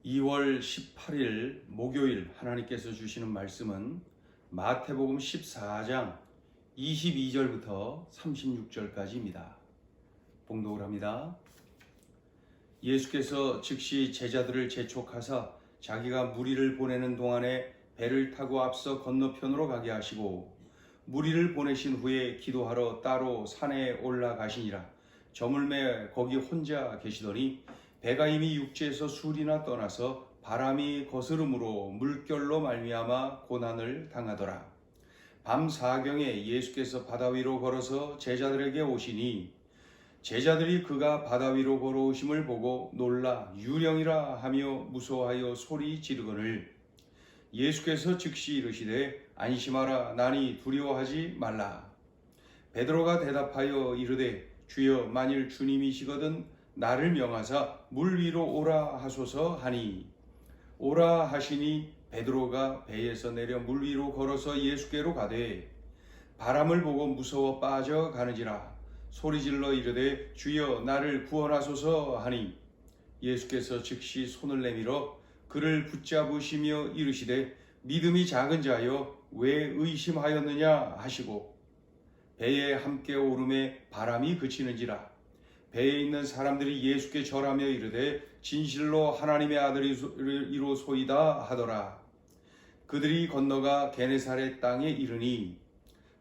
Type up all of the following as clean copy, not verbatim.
2월 18일 목요일 하나님께서 주시는 말씀은 마태복음 14장 22절부터 36절까지입니다. 봉독을 합니다. 예수께서 즉시 제자들을 재촉하사 자기가 무리를 보내는 동안에 배를 타고 앞서 건너편으로 가게 하시고 무리를 보내신 후에 기도하러 따로 산에 올라가시니라. 저물매 거기 혼자 계시더니 배가 이미 육지에서 술이나 떠나서 바람이 거스름으로 물결로 말미암아 고난을 당하더라. 밤 사경에 예수께서 바다 위로 걸어서 제자들에게 오시니 제자들이 그가 바다 위로 걸어오심을 보고 놀라 유령이라 하며 무서워하여 소리 지르거늘 예수께서 즉시 이르시되 안심하라 나니 두려워하지 말라. 베드로가 대답하여 이르되 주여 만일 주님이시거든 나를 명하사 물 위로 오라 하소서 하니 오라 하시니 베드로가 배에서 내려 물 위로 걸어서 예수께로 가되 바람을 보고 무서워 빠져가는지라 소리질러 이르되 주여 나를 구원하소서 하니 예수께서 즉시 손을 내밀어 그를 붙잡으시며 이르시되 믿음이 작은 자여 왜 의심하였느냐 하시고 배에 함께 오름에 바람이 그치는지라 배에 있는 사람들이 예수께 절하며 이르되 진실로 하나님의 아들이로소이다 하더라. 그들이 건너가 게네사렛 땅에 이르니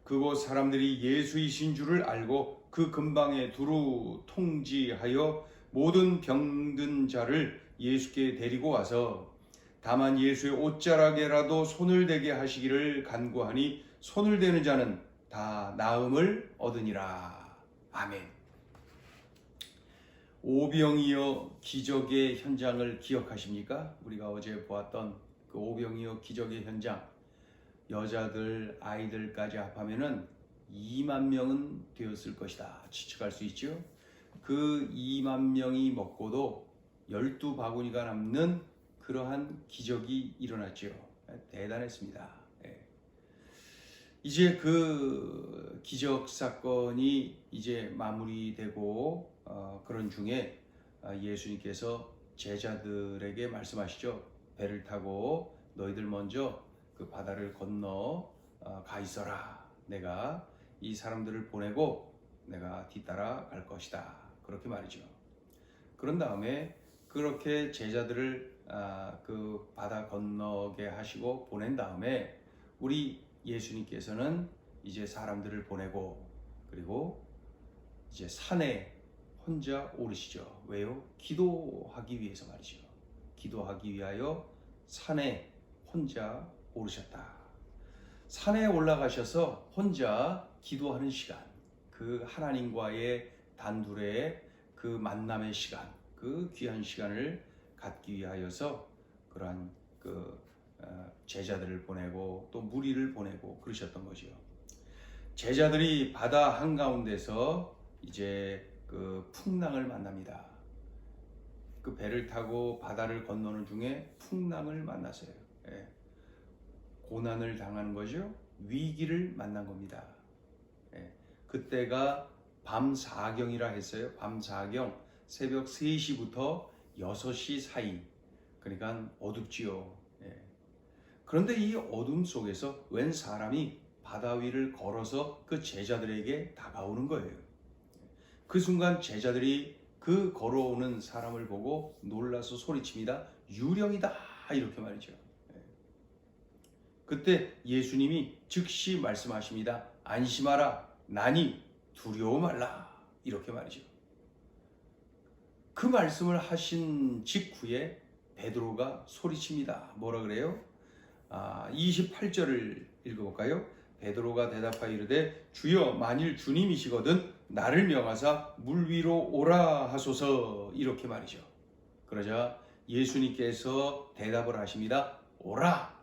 그곳 사람들이 예수이신 줄을 알고 그 근방에 두루 통지하여 모든 병든 자를 예수께 데리고 와서 다만 예수의 옷자락에라도 손을 대게 하시기를 간구하니 손을 대는 자는 다 나음을 얻으니라. 아멘. 오병이어 기적의 현장을 기억하십니까? 우리가 어제 보았던 그 오병이어 기적의 현장, 여자들, 아이들까지 합하면은 2만 명은 되었을 것이다 추측할 수 있죠. 그 2만 명이 먹고도 12바구니가 남는 그러한 기적이 일어났죠. 대단했습니다. 이제 그 기적 사건이 이제 마무리되고 그런 중에 예수님께서 제자들에게 말씀하시죠. 배를 타고 너희들 먼저 그 바다를 건너 가 있어라. 내가 이 사람들을 보내고 내가 뒤따라 갈 것이다. 그렇게 말이죠. 그런 다음에 그렇게 제자들을 그 바다 건너게 하시고 보낸 다음에 우리 예수님께서는 이제 사람들을 보내고 그리고 이제 산에 혼자 오르시죠. 왜요? 기도하기 위해서 말이죠. 기도하기 위하여 산에 혼자 오르셨다. 산에 올라가셔서 혼자 기도하는 시간, 그 하나님과의 단둘의 그 만남의 시간, 그 귀한 시간을 갖기 위하여서 그러한 그 제자들을 보내고 또 무리를 보내고 그러셨던 거죠. 제자들이 바다 한가운데서 이제 그 풍랑을 만납니다. 그 배를 타고 바다를 건너는 중에 풍랑을 만났어요. 고난을 당하는 거죠. 위기를 만난 겁니다. 그때가 밤 사경이라 했어요. 밤 사경, 새벽 3시부터 6시 사이. 그러니까 어둡지요. 그런데 이 어둠 속에서 웬 사람이 바다 위를 걸어서 그 제자들에게 다가오는 거예요. 그 순간 제자들이 그 걸어오는 사람을 보고 놀라서 소리칩니다. 유령이다 이렇게 말이죠. 그때 예수님이 즉시 말씀하십니다. 안심하라 나니 두려워 말라 이렇게 말이죠. 그 말씀을 하신 직후에 베드로가 소리칩니다. 뭐라 그래요? 28절을 읽어볼까요? 베드로가 대답하여 이르되 주여 만일 주님이시거든 나를 명하사 물 위로 오라 하소서 이렇게 말이죠. 그러자 예수님께서 대답을 하십니다. 오라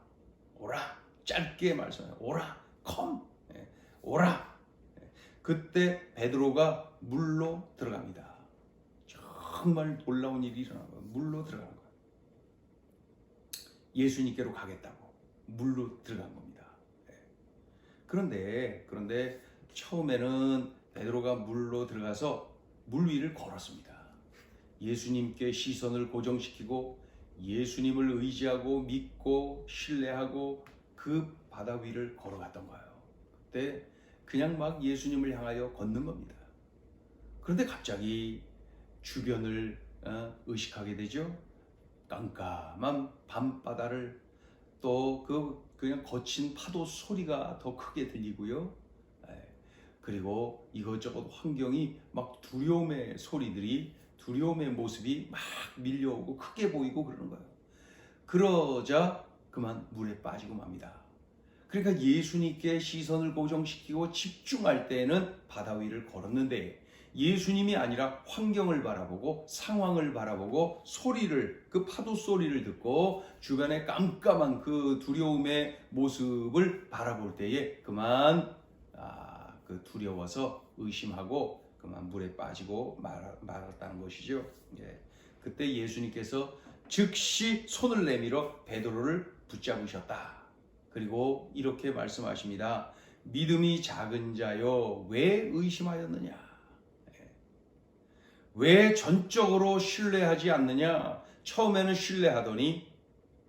오라 짧게 말씀해요. 오라 come 오라. 그때 베드로가 물로 들어갑니다. 정말 놀라운 일이 일어난 거예요. 물로 들어가는 거예요. 예수님께로 가겠다고 물로 들어간 겁니다. 그런데 처음에는 베드로가 물로 들어가서 물 위를 걸었습니다. 예수님께 시선을 고정시키고 예수님을 의지하고 믿고 신뢰하고 그 바다 위를 걸어갔던 거예요. 그때 그냥 막 예수님을 향하여 걷는 겁니다. 그런데 갑자기 주변을 의식하게 되죠. 깜깜한 밤바다를, 또 그냥 거친 파도 소리가 더 크게 들리고요. 그리고 이것저것 환경이 막 두려움의 소리들이, 두려움의 모습이 막 밀려오고 크게 보이고 그러는 거예요. 그러자 그만 물에 빠지고 맙니다. 그러니까 예수님께 시선을 고정시키고 집중할 때는 바다 위를 걸었는데, 예수님이 아니라 환경을 바라보고 상황을 바라보고 소리를, 그 파도 소리를 듣고 주변의 깜깜한 그 두려움의 모습을 바라볼 때에 그만 그 두려워서 의심하고 그만 물에 빠지고 말았다는 것이죠. 예. 그때 예수님께서 즉시 손을 내밀어 베드로를 붙잡으셨다. 그리고 이렇게 말씀하십니다. 믿음이 작은 자여 왜 의심하였느냐? 왜 전적으로 신뢰하지 않느냐? 처음에는 신뢰하더니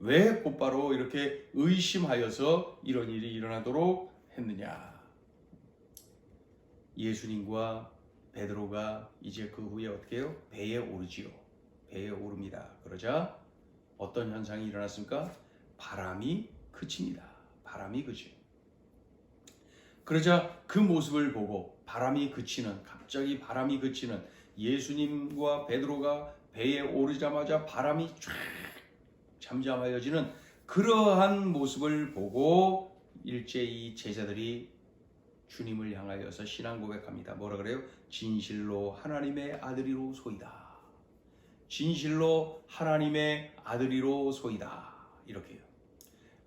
왜 곧바로 이렇게 의심하여서 이런 일이 일어나도록 했느냐? 예수님과 베드로가 이제 그 후에 어떻게 해요? 배에 오르지요. 배에 오릅니다. 그러자 어떤 현상이 일어났습니까? 바람이 그칩니다. 바람이 그치요. 그러자 그 모습을 보고 갑자기 바람이 그치는 예수님과 베드로가 배에 오르자마자 바람이 쫙 잠잠하여지는 그러한 모습을 보고 일제히 제자들이 주님을 향하여서 신앙 고백합니다. 뭐라 그래요? 진실로 하나님의 아들이로소이다. 진실로 하나님의 아들이로소이다. 이렇게요.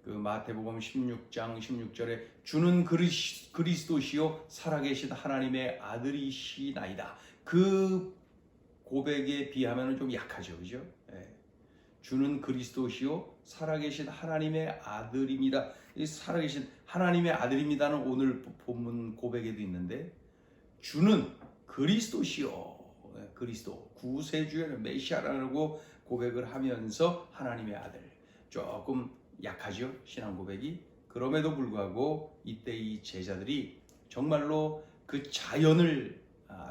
그 마태복음 16장 16절에 주는 그리스도시요 살아계신 하나님의 아들이시나이다. 그 고백에 비하면 좀 약하죠, 그죠? 예. 주는 그리스도시요 살아계신 하나님의 아들입니다. 이 살아계신 하나님의 아들입니다는 오늘 본문 고백에도 있는데, 주는 그리스도시요, 그리스도 구세주의 메시아라고 고백을 하면서 하나님의 아들, 조금 약하죠, 신앙 고백이. 그럼에도 불구하고 이때 이 제자들이 정말로 그 자연을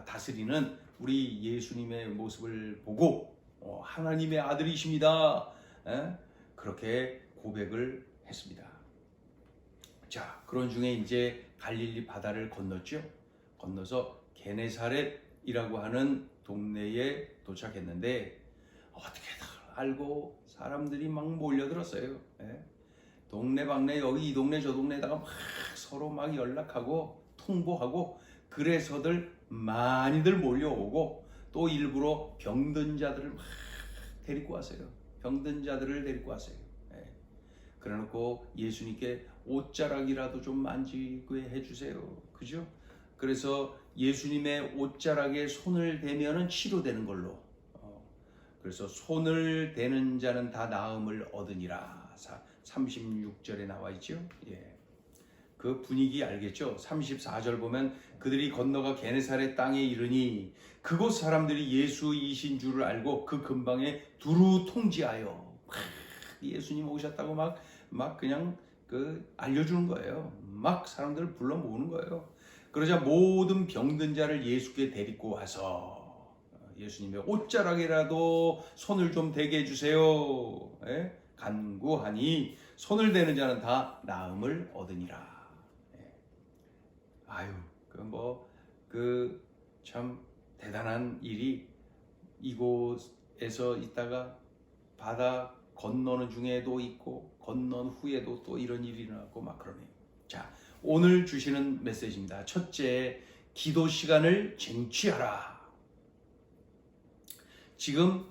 다스리는 우리 예수님의 모습을 보고 하나님의 아들이십니다, 그렇게 고백을 했습니다. 자, 그런 중에 이제 갈릴리 바다를 건넜죠. 건너서 게네사렛이라고 하는 동네에 도착했는데, 어떻게든 알고 사람들이 막 몰려들었어요. 동네방네, 여기 이 동네 저 동네에다가 막 서로 막 연락하고 통보하고, 그래서들 많이들 몰려오고, 또 일부러 병든 자들을 막 데리고 왔어요. 병든 자들을 데리고 왔어요. 그래놓고 예수님께 옷자락이라도 좀 만지게 해주세요. 그죠? 그래서 예수님의 옷자락에 손을 대면은 치료되는 걸로. 그래서 손을 대는 자는 다 나음을 얻으니라. 36절에 나와 있죠. 예. 그 분위기 알겠죠? 34절 보면 그들이 건너가 게네사렛 땅에 이르니 그곳 사람들이 예수이신 줄을 알고 그 근방에 두루 통지하여 예수님 오셨다고 막 그냥 알려주는 거예요. 막 사람들을 불러 모으는 거예요. 그러자 모든 병든 자를 예수께 데리고 와서 예수님의 옷자락이라도 손을 좀 대게 해주세요. 간구하니 손을 대는 자는 다 나음을 얻으니라. 아유, 참 대단한 일이, 이곳에서 있다가 바다 건너는 중에도 있고 건넌 후에도 또 이런 일이 일어났고 막 그러네요. 자, 오늘 주시는 메시지입니다. 첫째, 기도 시간을 쟁취하라. 지금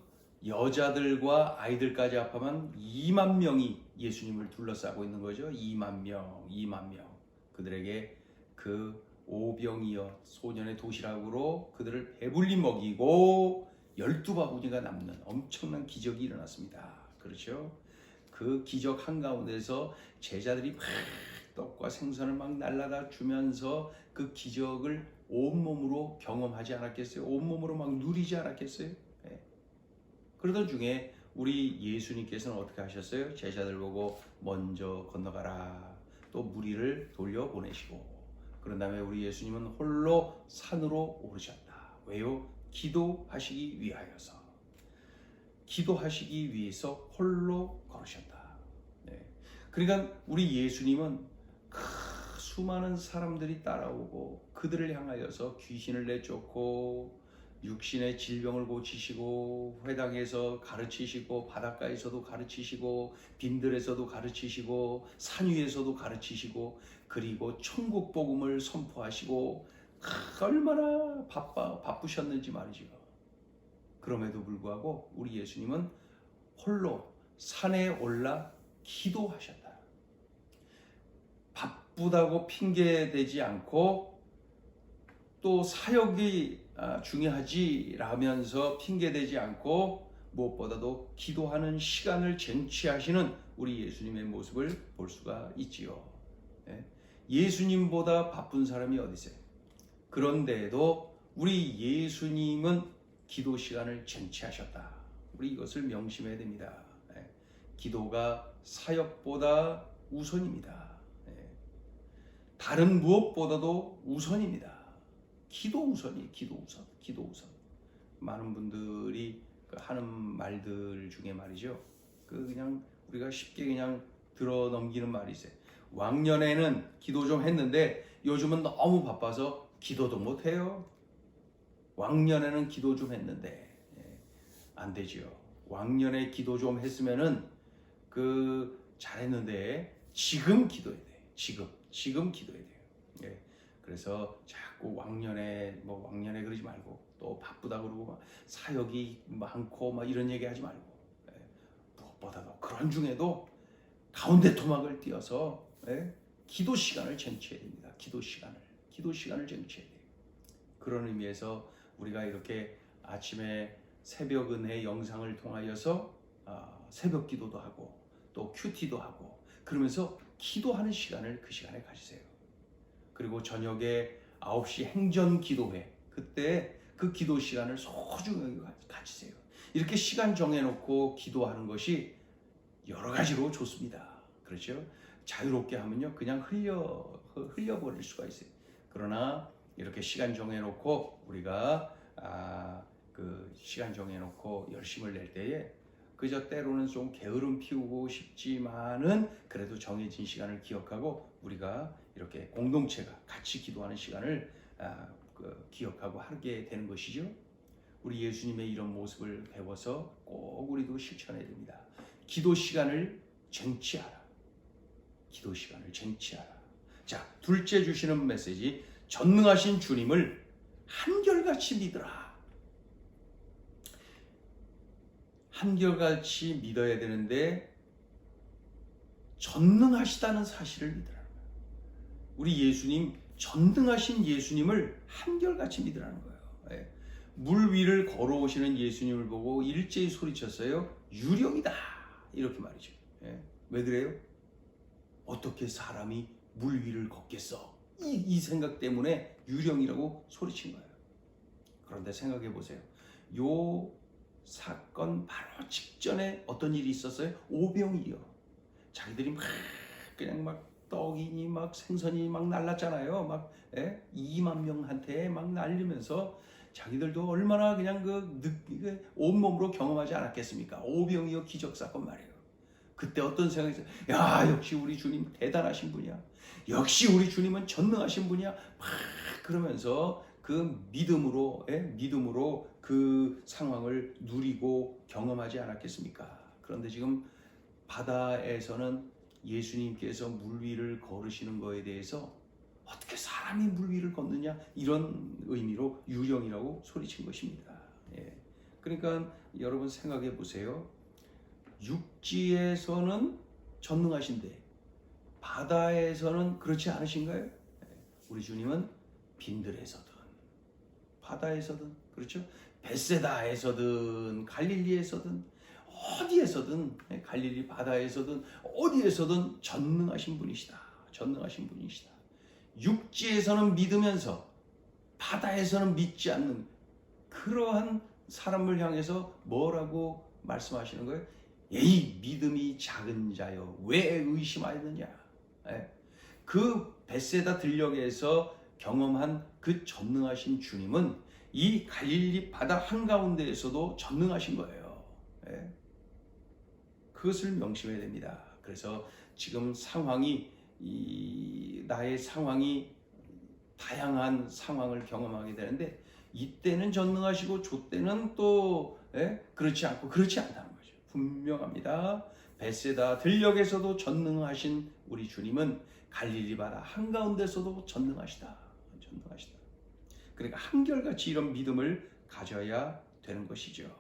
여자들과 아이들까지 합하면 2만 명이 예수님을 둘러싸고 있는 거죠. 2만 명. 그들에게 그 오병이어 소년의 도시락으로 그들을 배불리 먹이고 12바구니가 남는 엄청난 기적이 일어났습니다. 그렇죠? 그 기적 한가운데서 제자들이 막 떡과 생선을 막 날라다 주면서 그 기적을 온몸으로 경험하지 않았겠어요? 온몸으로 막 누리지 않았겠어요? 그러던 중에 우리 예수님께서는 어떻게 하셨어요? 제자들 보고 먼저 건너가라. 또 무리를 돌려보내시고 그런 다음에 우리 예수님은 홀로 산으로 오르셨다. 왜요? 기도하시기 위하여서. 기도하시기 위해서 홀로 걸으셨다. 네. 그러니까 우리 예수님은 수많은 사람들이 따라오고 그들을 향하여서 귀신을 내쫓고 육신의 질병을 고치시고 회당에서 가르치시고 바닷가에서도 가르치시고 빈들에서도 가르치시고 산 위에서도 가르치시고 그리고 천국 복음을 선포하시고 얼마나 바쁘셨는지 말이죠. 그럼에도 불구하고 우리 예수님은 홀로 산에 올라 기도하셨다. 바쁘다고 핑계대지 않고 또 사역이 중요하지 라면서 핑계대지 않고 무엇보다도 기도하는 시간을 쟁취하시는 우리 예수님의 모습을 볼 수가 있지요. 예수님보다 바쁜 사람이 어디 있어요? 그런데도 우리 예수님은 기도 시간을 쟁취하셨다. 우리 이것을 명심해야 됩니다. 기도가 사역보다 우선입니다. 다른 무엇보다도 우선입니다. 기도 우선이에요. 기도 우선. 많은 분들이 하는 말들 중에 말이죠. 그냥 우리가 쉽게 그냥 들어 넘기는 말이 있어요. 왕년에는 기도 좀 했는데 요즘은 너무 바빠서 기도도 못 해요. 왕년에는 기도 좀 했는데 안 되죠. 왕년에 기도 좀 했으면은 잘했는데 지금 기도해야 돼. 지금 기도해야 돼요. 그래서 자꾸 왕년에 그러지 말고 또 바쁘다 그러고 막 사역이 많고 막 이런 얘기 하지 말고 무엇보다도 그런 중에도 가운데 토막을 띄어서 기도 시간을 쟁취해야 됩니다. 기도 시간을 쟁취해야 돼요. 그런 의미에서 우리가 이렇게 아침에 새벽 은혜 영상을 통하여서 새벽 기도도 하고 또 큐티도 하고 그러면서 기도하는 시간을 그 시간에 가지세요. 그리고 저녁에 9시 행전 기도회 그때 그 기도 시간을 소중하게 가지세요. 이렇게 시간 정해놓고 기도하는 것이 여러 가지로 좋습니다. 그렇죠? 자유롭게 하면요 그냥 흘려버릴 수가 있어요. 그러나 이렇게 시간 정해놓고 우리가 시간 정해놓고 열심을 낼 때에 그저 때로는 좀 게으름 피우고 싶지만은 그래도 정해진 시간을 기억하고 우리가 이렇게 공동체가 같이 기도하는 시간을 기억하고 하게 되는 것이죠. 우리 예수님의 이런 모습을 배워서 꼭 우리도 실천해야 됩니다. 기도 시간을 쟁취하라. 자, 둘째 주시는 메시지 전능하신 주님을 한결같이 믿으라. 한결같이 믿어야 되는데 전능하시다는 사실을 믿으라는 거예요. 우리 예수님 전능하신 예수님을 한결같이 믿으라는 거예요. 물 위를 걸어오시는 예수님을 보고 일제히 소리쳤어요. 유령이다 이렇게 말이죠. 왜 그래요? 어떻게 사람이 물 위를 걷겠어? 이 생각 때문에 유령이라고 소리친 거예요. 그런데 생각해 보세요. 요 사건 바로 직전에 어떤 일이 있었어요? 오병이요. 자기들이 그냥 떡이니 생선이 날랐잖아요. 2만 명한테 날리면서 자기들도 얼마나 그냥 온몸으로 경험하지 않았겠습니까? 오병이어 기적 사건 말이에요. 그때 어떤 생각이 있어요? 야, 역시 우리 주님 대단하신 분이야. 역시 우리 주님은 전능하신 분이야. 그러면서 그 믿음으로 그 상황을 누리고 경험하지 않았겠습니까? 그런데 지금 바다에서는 예수님께서 물 위를 걸으시는 거에 대해서 어떻게 사람이 물 위를 걷느냐 이런 의미로 유령이라고 소리친 것입니다. 그러니까 여러분 생각해 보세요. 육지에서는 전능하신데 바다에서는 그렇지 않으신가요? 우리 주님은 빈들에서든 바다에서든 그렇죠? 벳세다에서든 갈릴리에서든 어디에서든 갈릴리 바다에서든 어디에서든 전능하신 분이시다. 육지에서는 믿으면서 바다에서는 믿지 않는 그러한 사람을 향해서 뭐라고 말씀하시는 거예요. 에이 믿음이 작은 자여 왜 의심하였느냐. 예. 그 벳세다 들녘에서 경험한 그 전능하신 주님은 이 갈릴리 바다 한가운데에서도 전능하신 거예요. 예. 그것을 명심해야 됩니다. 그래서 지금 상황이 나의 상황이 다양한 상황을 경험하게 되는데 이때는 전능하시고 저때는 또 그렇지 않고 그렇지 않다는 거죠. 분명합니다. 벳세다 들녘에서도 전능하신 우리 주님은 갈릴리 바다 한가운데서도 전능하시다. 그러니까 한결같이 이런 믿음을 가져야 되는 것이죠.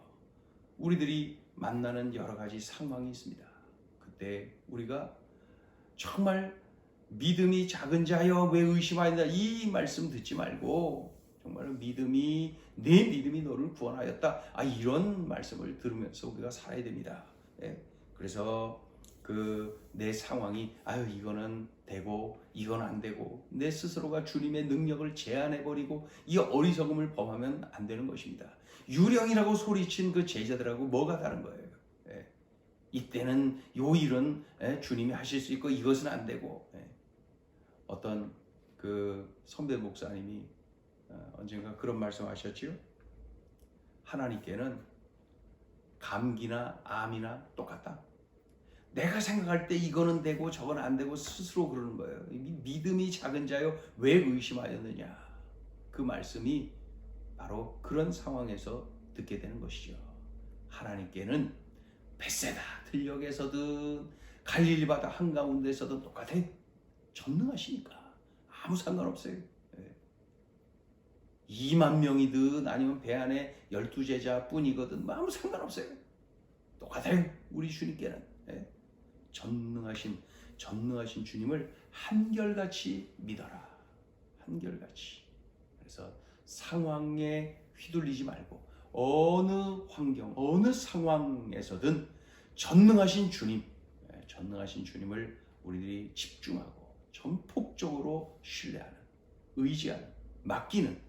우리들이 만나는 여러 가지 상황이 있습니다. 그때 우리가 정말 믿음이 작은 자여 왜 의심하였나 이 말씀 듣지 말고 정말 내 믿음이 너를 구원하였다. 이런 말씀을 들으면서 우리가 살아야 됩니다. 그래서 내 상황이 이거는 되고 이건 안 되고 내 스스로가 주님의 능력을 제한해버리고 이 어리석음을 범하면 안 되는 것입니다. 유령이라고 소리친 그 제자들하고 뭐가 다른 거예요? 이때는 요 일은 주님이 하실 수 있고 이것은 안 되고 어떤 그 선배 목사님이 언젠가 그런 말씀하셨지요. 하나님께는 감기나 암이나 똑같다. 내가 생각할 때 이거는 되고 저건 안 되고 스스로 그러는 거예요. 믿음이 작은 자여 왜 의심하였느냐. 그 말씀이 바로 그런 상황에서 듣게 되는 것이죠. 하나님께는 벳세다 들녘에서든 갈릴리 바다 한가운데서든 똑같아요. 전능하시니까 아무 상관없어요. 2만 명이든 아니면 배 안에 12제자 뿐이거든 아무 상관없어요. 똑같아요. 우리 주님께는 전능하신 주님을 한결같이 믿어라. 한결같이. 그래서 상황에 휘둘리지 말고 어느 환경, 어느 상황에서든 전능하신 주님을 우리들이 집중하고 전폭적으로 신뢰하는, 의지하는, 맡기는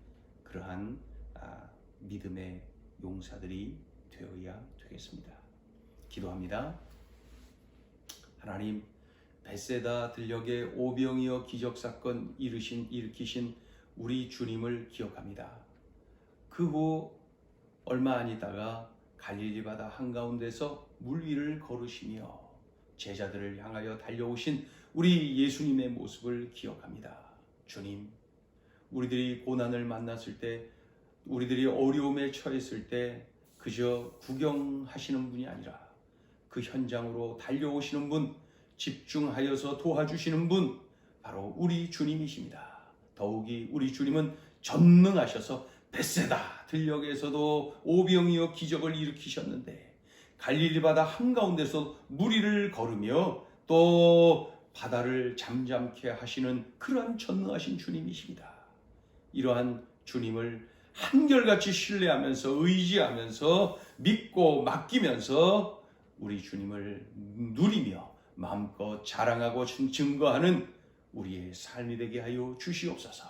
그러한 믿음의 용사들이 되어야 되겠습니다. 기도합니다. 하나님, 벳세다 들녘에 오병이어 기적사건 일으키신 우리 주님을 기억합니다. 그 후 얼마 아니다가 갈릴리 바다 한가운데서 물 위를 걸으시며 제자들을 향하여 달려오신 우리 예수님의 모습을 기억합니다. 주님, 우리들이 고난을 만났을 때, 우리들이 어려움에 처했을 때 그저 구경하시는 분이 아니라 그 현장으로 달려오시는 분, 집중하여서 도와주시는 분, 바로 우리 주님이십니다. 더욱이 우리 주님은 전능하셔서 벳세다 들녘에서도 오병이어 기적을 일으키셨는데 갈릴리 바다 한가운데서 물 위를 걸으며 또 바다를 잠잠케 하시는 그러한 전능하신 주님이십니다. 이러한 주님을 한결같이 신뢰하면서 의지하면서 믿고 맡기면서 우리 주님을 누리며 마음껏 자랑하고 증거하는 우리의 삶이 되게 하여 주시옵소서.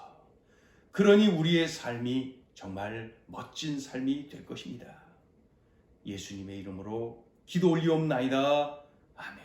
그러니 우리의 삶이 정말 멋진 삶이 될 것입니다. 예수님의 이름으로 기도 올리옵나이다. 아멘.